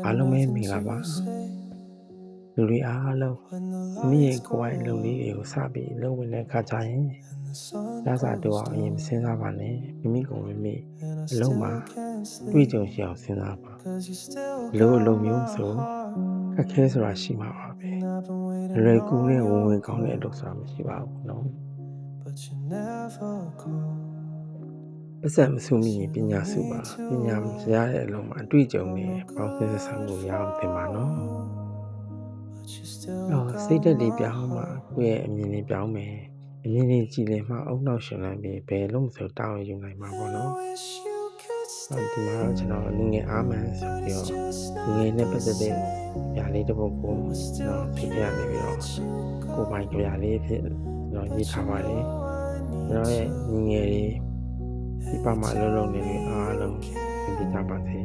အားလုံးပဲမင်္ဂလာပါလူတွေအားလုံးမိရဲ့ကိုယ်ပိုင်အလုပ်လေးတွေကိုစပြီးလုပ်ဝင်တဲ့အခါကျရင်လစာတော့အရင်မစဉ်းစားပါနဲ့မိမိကိုယ်မိအလုပ်မှာတွေ့ကြုံရှိအောင်စဉ်းစားပါအလုပ်မျိုးဆိုခက်ခဲဆိုတာရှိမှာပါပဲလွယ်ကူနဲ့ဝင်ကောင်းတဲ့အလုပ်ဆိုတာမရှိပါဘူးနော်ပတ်စံမစုမိရင်ပညာစုပါပညာမရတဲ့အလုပ်မှာအတွေ့အကြုံနဲ့ပေါင်းစပ်ဆောင်မှုရအောင်သင်ပါနော်စိတ်ဓာတ်လေးပြောင်းမှကိုယ့်ရဲ့အမြင်လေးပြောင်းမယ်အမြင်လေးကြည်လင်မှအုံနောက်ရှင်လန်းပြီးဘယ်လုံးဆိုတောင်းယူနိုင်မှာပေါ့နော်ဒီမှာတော့ကျွန်တော်လူငယ်အားမှန်ဆိုပြီးတော့လူငယ်နဲ့ပတ်သက်တဲ့ຢာလေးတစ်ပုဒ်ကိုကျွန်တော်ဖြစ်ပြနေပြီးတော့ကိုယ်ပိုင်ကြရာလေးဖြစ်ကျွန်တော်ရေးထားပါတယ်ကျွန်တော်ရဲ့လူငယ်တွေဒီပါမှာအလုပ်လုပ်နေလို့အားလုံးပြပြကြပါစေ